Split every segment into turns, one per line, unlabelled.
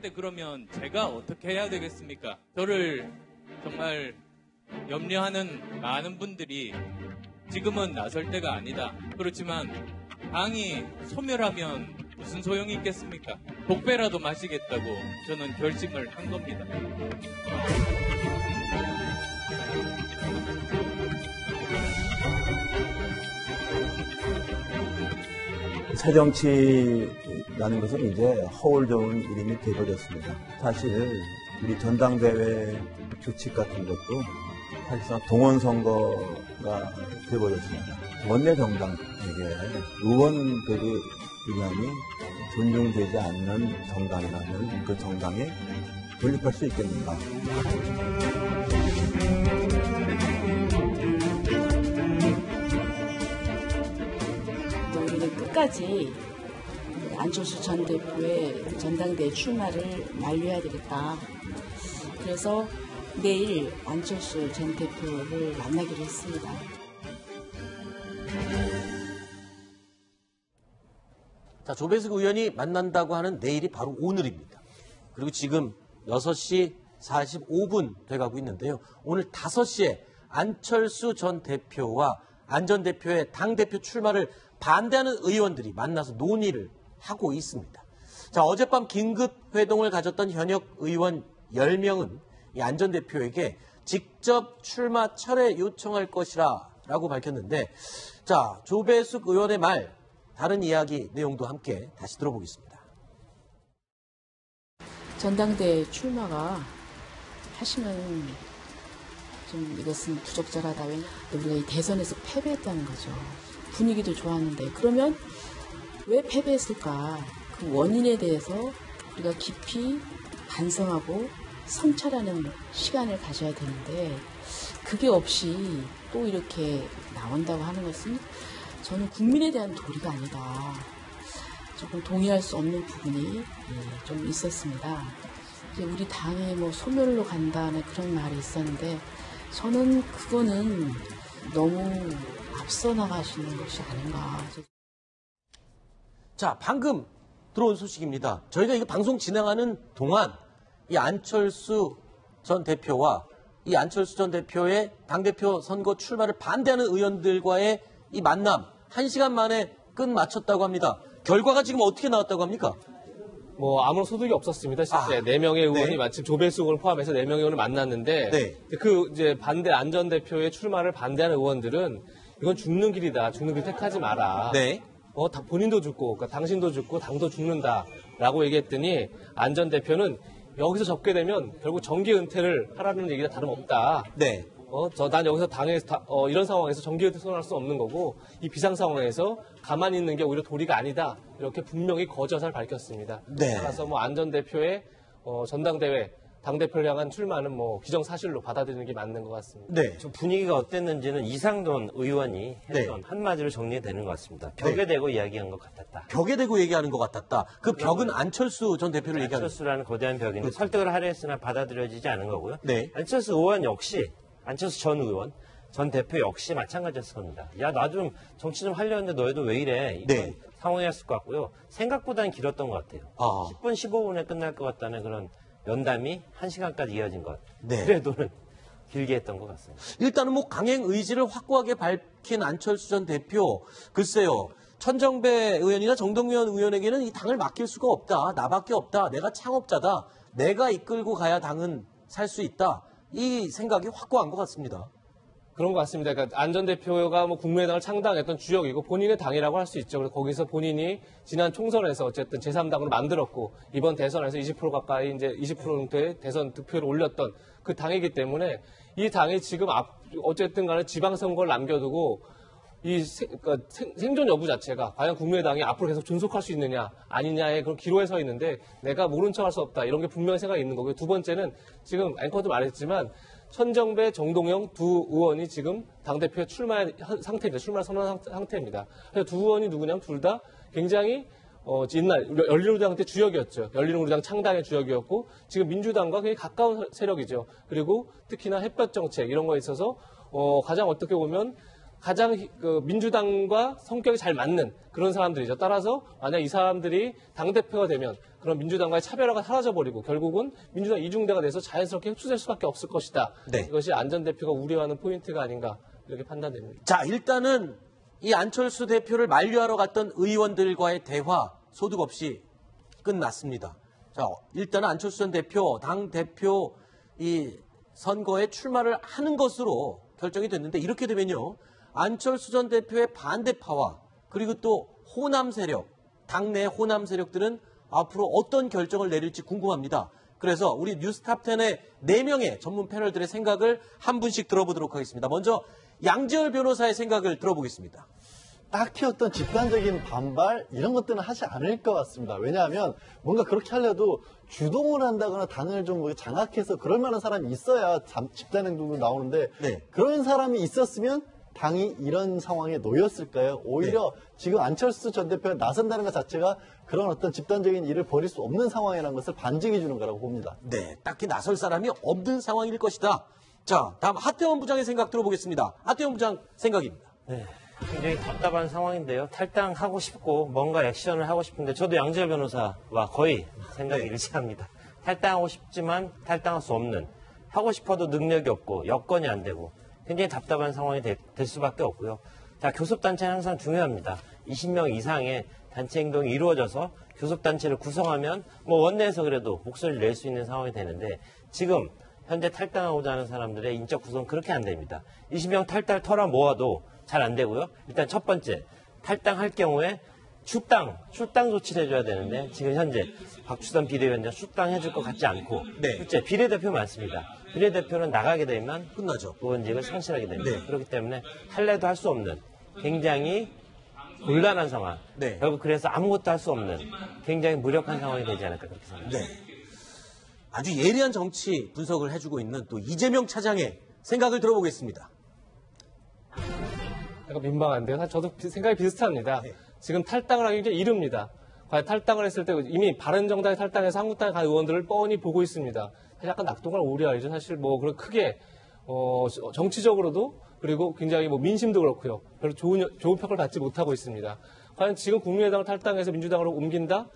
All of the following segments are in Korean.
근데 그러면 제가 어떻게 해야 되겠습니까? 저를 정말 염려하는 많은 분들이 지금은 나설 때가 아니다. 그렇지만 당이 소멸하면 무슨 소용이 있겠습니까? 독배라도 마시겠다고 저는 결심을 한 겁니다.
새정치라는 것은 이제 허울 좋은 이름이 되어버렸습니다. 사실 우리 전당대회 규칙 같은 것도 사실상 동원선거가 되어버렸습니다. 원내 정당에게 의원들의 의견이 존중되지 않는 정당이라면 그 정당에 돌입할 수 있겠는가?
우리는 끝까지 안철수 전 대표의 전당대회 출마를 만류해야 되겠다. 그래서 내일 안철수 전 대표를 만나기로 했습니다.
자, 조배석 의원이 만난다고 하는 내일이 바로 오늘입니다. 그리고 지금 6시 45분 돼가고 있는데요. 오늘 5시에 안철수 전 대표와 안 전 대표의 당대표 출마를 반대하는 의원들이 만나서 논의를 하고 있습니다. 자, 어젯밤 긴급 회동을 가졌던 현역 의원 10명은 이 안 전 대표에게 직접 출마 철회 요청할 것이라고 밝혔는데, 자, 조배숙 의원의 말, 다른 이야기 내용도 함께 다시 들어보겠습니다.
전당대회 출마가 하시면 좀 이것은 부적절하다. 왜냐? 우리가 이 대선에서 패배했다는 거죠. 분위기도 좋았는데 그러면 왜 패배했을까? 그 원인에 대해서 우리가 깊이 반성하고 성찰하는 시간을 가져야 되는데 그게 없이 또 이렇게 나온다고 하는 것은 저는 국민에 대한 도리가 아니다. 조금 동의할 수 없는 부분이 좀 있었습니다. 이제 우리 당이 뭐 소멸로 간다는 그런 말이 있었는데 저는 그거는 너무 앞서 나가시는 것이 아닌가.
자, 방금 들어온 소식입니다. 저희가 이거 방송 진행하는 동안 이 안철수 전 대표와 이 안철수 전 대표의 당대표 선거 출마를 반대하는 의원들과의 이 만남 1시간 만에 끝 마쳤다고 합니다. 결과가 지금 어떻게 나왔다고 합니까?
뭐 아무런 소득이 없었습니다. 실제 4명의 의원이
네.
마침 조배숙 의원을 포함해서 4명의 의원을 만났는데
네.
그 이제 반대 안 전 대표의 출마를 반대하는 의원들은 이건 죽는 길이다. 죽는 길 택하지 마라.
네.
본인도 죽고 그러니까 당신도 죽고 당도 죽는다라고 얘기했더니 안 전 대표는 여기서 접게 되면 결국 정계 은퇴를 하라는 얘기가 다름없다.
네.
난 여기서 이런 상황에서 정계 은퇴 선언할 수 없는 거고 이 비상 상황에서 가만히 있는 게 오히려 도리가 아니다. 이렇게 분명히 거짓을 밝혔습니다.
네.
따라서 뭐 안 전 대표의 전당대회 당대표를 향한 출마는 뭐 기정사실로 받아들이는 게 맞는 것 같습니다.
네.
좀 분위기가 어땠는지는 이상돈 의원이 했던
네.
한마디로 정리되는 것 같습니다. 벽에 대고 이야기한 것 같았다.
벽에 대고 얘기하는 것 같았다. 그 벽은 안철수 전 대표를 얘기하는
안철수라는 거대한 벽인데 설득을 하려 했으나 받아들여지지 않은 거고요.
네.
안철수 의원 역시 안철수 전 의원, 전 대표 역시 마찬가지였을 겁니다. 야, 나 좀 정치 좀 하려 했는데 너희도 왜 이래? 이런
네.
상황이었을 것 같고요. 생각보다는 길었던 것 같아요. 10분, 15분에 끝날 것 같다는 그런 면담이 1시간까지 이어진 것.
네.
그래도는 길게 했던 것 같습니다.
일단은 뭐 강행 의지를 확고하게 밝힌 안철수 전 대표. 글쎄요. 천정배 의원이나 정동연 의원에게는 이 당을 맡길 수가 없다. 나밖에 없다. 내가 창업자다. 내가 이끌고 가야 당은 살 수 있다. 이 생각이 확고한 것 같습니다.
그런 것 같습니다. 그러니까 안 전 대표가 뭐 국민의당을 창당했던 주역이고 본인의 당이라고 할 수 있죠. 그래서 거기서 본인이 지난 총선에서 어쨌든 제3당으로 만들었고 이번 대선에서 20% 가까이 이제 20%의 대선 득표를 올렸던 그 당이기 때문에 이 당이 지금 어쨌든 간에 지방선거를 남겨두고 그러니까 생존 여부 자체가 과연 국민의당이 앞으로 계속 존속할 수 있느냐 아니냐의 그런 기로에 서 있는데 내가 모른 척할 수 없다. 이런 게 분명히 생각이 있는 거고요. 두 번째는 지금 앵커도 말했지만 천정배, 정동영 두 의원이 지금 당대표에 출마한 상태입니다. 출마 선언한 상태입니다. 그래서 두 의원이 누구냐면 둘 다 굉장히 옛날 열린우리당 때 주역이었죠. 열린우리당 창당의 주역이었고 지금 민주당과 굉장히 가까운 세력이죠. 그리고 특히나 햇볕 정책 이런 거에 있어서 가장 어떻게 보면 가장 민주당과 성격이 잘 맞는 그런 사람들이죠. 따라서 만약 이 사람들이 당대표가 되면 그런 민주당과의 차별화가 사라져버리고 결국은 민주당 이중대가 돼서 자연스럽게 흡수될 수밖에 없을 것이다.
네.
이것이 안 전 대표가 우려하는 포인트가 아닌가 이렇게 판단됩니다.
자, 일단은 이 안철수 대표를 만류하러 갔던 의원들과의 대화 소득 없이 끝났습니다. 자, 일단은 안철수 전 대표, 당 대표 이 선거에 출마를 하는 것으로 결정이 됐는데 이렇게 되면요. 안철수 전 대표의 반대파와 그리고 또 호남 세력, 당내 호남 세력들은 앞으로 어떤 결정을 내릴지 궁금합니다. 그래서 우리 뉴스탑10의 4명의 전문 패널들의 생각을 한 분씩 들어보도록 하겠습니다. 먼저 양지열 변호사의 생각을 들어보겠습니다.
딱히 어떤 집단적인 반발 이런 것들은 하지 않을 것 같습니다. 왜냐하면 뭔가 그렇게 하려도 주동을 한다거나 당을 좀 장악해서 그럴 만한 사람이 있어야 집단행동도 나오는데
네.
그런 사람이 있었으면 당이 이런 상황에 놓였을까요? 오히려 지금 안철수 전 대표가 나선다는 것 자체가 그런 어떤 집단적인 일을 벌일 수 없는 상황이라는 것을 반증해 주는 거라고 봅니다.
네, 딱히 나설 사람이 없는 상황일 것이다. 자, 다음 하태원 부장의 생각 들어보겠습니다. 하태원 부장 생각입니다.
네, 굉장히 답답한 상황인데요. 탈당하고 싶고 뭔가 액션을 하고 싶은데 저도 양지열 변호사와 거의 생각이 일치합니다. 탈당하고 싶지만 탈당할 수 없는, 하고 싶어도 능력이 없고 여건이 안 되고 굉장히 답답한 상황이 될 수밖에 없고요. 자, 교섭단체는 항상 중요합니다. 20명 이상의 단체 행동이 이루어져서 교섭단체를 구성하면 뭐 원내에서 그래도 목소리를 낼 수 있는 상황이 되는데 지금 현재 탈당하고자 하는 사람들의 인적 구성은 그렇게 안 됩니다. 20명 탈당 털어 모아도 잘 안 되고요. 일단 첫 번째, 탈당할 경우에 출당 조치를 해줘야 되는데 지금 현재 박주선 비대위원장 출당해줄 것 같지 않고
네.
실제 비례대표 많습니다. 비례대표는 나가게 되면
끝나죠.
의원직을 상실하게 됩니다.
네.
그렇기 때문에 할래도 할 수 없는 굉장히 곤란한 상황.
네.
결국 그래서 아무것도 할 수 없는 굉장히 무력한 상황이 되지 않을까 그렇게 생각합니다.
네. 아주 예리한 정치 분석을 해주고 있는 또 이재명 차장의 생각을 들어보겠습니다.
약간 민망한데요. 사실 저도 생각이 비슷합니다.
네.
지금 탈당을 하기 굉장히 이릅니다. 과연 탈당을 했을 때 이미 바른정당에 탈당해서 한국당에 간 의원들을 뻔히 보고 있습니다. 사실 약간 낙동강 오리알이죠. 사실 뭐 그런 크게 정치적으로도 그리고 굉장히 뭐 민심도 그렇고요. 별로 좋은 평가를 받지 못하고 있습니다. 과연 지금 국민의당을 탈당해서 민주당으로 옮긴다?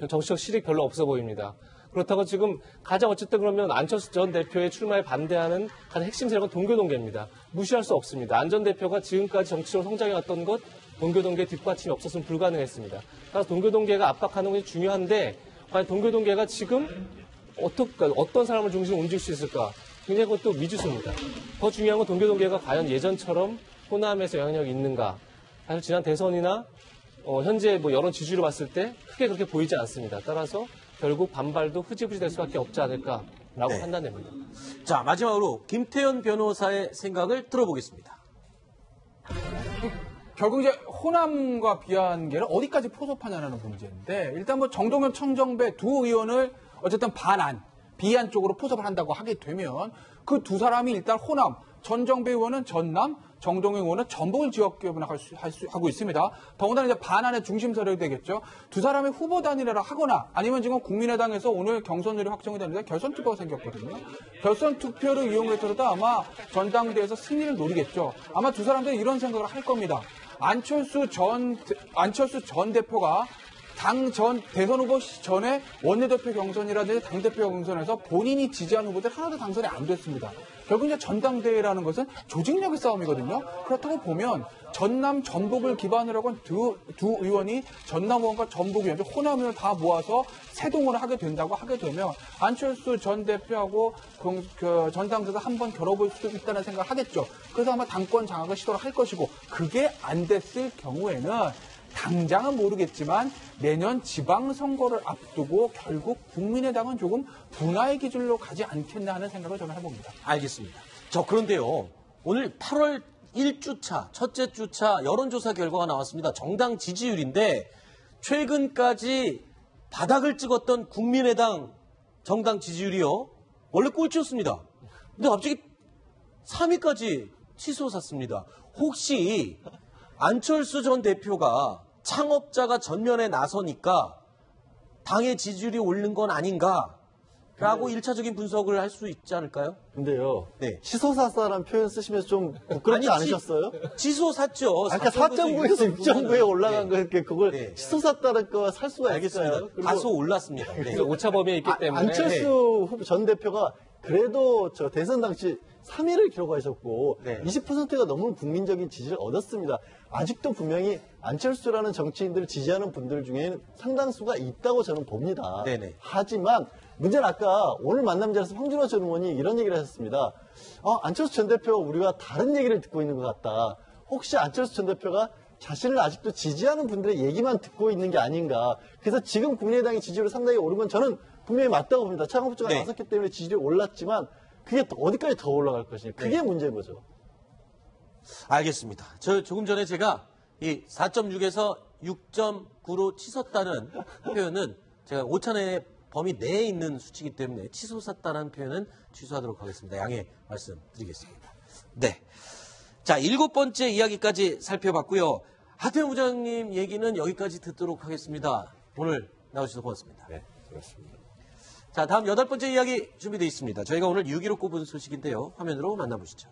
정치적 실익 별로 없어 보입니다. 그렇다고 지금 가장 어쨌든 그러면 안철수 전 대표의 출마에 반대하는 가장 핵심 세력은 동교동계입니다. 무시할 수 없습니다. 안 전 대표가 지금까지 정치적으로 성장해왔던 것 동교동계 뒷받침이 없었으면 불가능했습니다. 따라서 동교동계가 압박하는 것이 중요한데 과연 동교동계가 지금 어떤 사람을 중심으로 움직일 수 있을까? 굉장히 그것도 미지수입니다. 더 중요한 건 동교동계가 과연 예전처럼 호남에서 영향력이 있는가? 사실 지난 대선이나 현재 뭐 여론 지지율을 봤을 때 크게 그렇게 보이지 않습니다. 따라서 결국 반발도 흐지부지 될 수밖에 없지 않을까라고
네.
판단됩니다.
자, 마지막으로 김태현 변호사의 생각을 들어보겠습니다.
결국 이제 호남과 비한계를 어디까지 포섭하냐는 문제인데 일단 뭐 정동현, 천정배 두 의원을 어쨌든 비한 쪽으로 포섭을 한다고 하게 되면 그 두 사람이 일단 호남, 천정배 의원은 전남, 정동영 의원은 전북을 지역기업을 하고 있습니다. 더군다나 이제 반환의 중심 세력이 되겠죠. 두 사람의 후보 단일화를 하거나 아니면 지금 국민의당에서 오늘 경선률이 확정이 되는데 결선 투표가 생겼거든요. 결선 투표를 이용해서라도 아마 전당대회에서 승리를 노리겠죠. 아마 두 사람들이 이런 생각을 할 겁니다. 안철수 전 대표가 대선 후보 전에 원내대표 경선이라든지 당대표 경선에서 본인이 지지한 후보들 하나도 당선이 안 됐습니다. 결국 이제 전당대회라는 것은 조직력의 싸움이거든요. 그렇다고 보면 전남, 전북을 기반으로 한 두 의원이 전남 의원과 전북 의원, 호남 의원을 다 모아서 세동을 하게 된다고 하게 되면 안철수 전 대표하고 전당대회에서 한번 겨뤄볼 수도 있다는 생각을 하겠죠. 그래서 아마 당권 장악을 시도를 할 것이고 그게 안 됐을 경우에는 당장은 모르겠지만 내년 지방선거를 앞두고 결국 국민의당은 조금 분화의 기준으로 가지 않겠나 하는 생각을 저는 해봅니다.
알겠습니다. 그런데요. 오늘 8월 1주차, 첫째 주차 여론조사 결과가 나왔습니다. 정당 지지율인데 최근까지 바닥을 찍었던 국민의당 정당 지지율이요. 원래 꼴찌였습니다. 근데 갑자기 3위까지 치솟았습니다. 혹시 안철수 전 대표가 창업자가 전면에 나서니까 당의 지지율이 오른 건 아닌가? 라고 1차적인 분석을 할 수 있지 않을까요?
근데요.
네.
치솟았다라는 표현 쓰시면서 좀 부끄럽지
아니,
않으셨어요?
치솟았죠.
아까 4.9에서 6.9에 올라간
네.
거니까 그걸
네.
치솟았다는 거 살 수가
알겠습니다.
있어요.
다소 올랐습니다. 네.
그래서 오차 범위에 있기 때문에
안철수 전 대표가 그래도 저 대선 당시 3위를 기록하셨고
네.
20%가 넘는 국민적인 지지를 얻었습니다. 아직도 분명히 안철수라는 정치인들을 지지하는 분들 중에는 상당수가 있다고 저는 봅니다.
네네.
하지만 문제는 아까 오늘 만남 자리에서 황준호 전 의원이 이런 얘기를 하셨습니다. 안철수 전 대표가 우리가 다른 얘기를 듣고 있는 것 같다. 혹시 안철수 전 대표가 자신을 아직도 지지하는 분들의 얘기만 듣고 있는 게 아닌가. 그래서 지금 국민의당의 지지율이 상당히 오른 건 저는 분명히 맞다고 봅니다. 차관급조가
네.
나섰기 때문에 지지율이 올랐지만 그게 어디까지 더 올라갈 것이냐. 그게 문제인 거죠.
알겠습니다. 조금 전에 제가 이 4.6에서 6.9로 치솟다는 표현은 제가 오차의 범위 내에 있는 수치이기 때문에 치솟았다는 표현은 취소하도록 하겠습니다. 양해 말씀드리겠습니다. 네. 자, 7번째 이야기까지 살펴봤고요. 하태영 부장님 얘기는 여기까지 듣도록 하겠습니다. 오늘 나오셔서 고맙습니다.
네, 그렇습니다.
자, 다음 8번째 이야기 준비되어 있습니다. 저희가 오늘 6위로 꼽은 소식인데요. 화면으로 만나보시죠.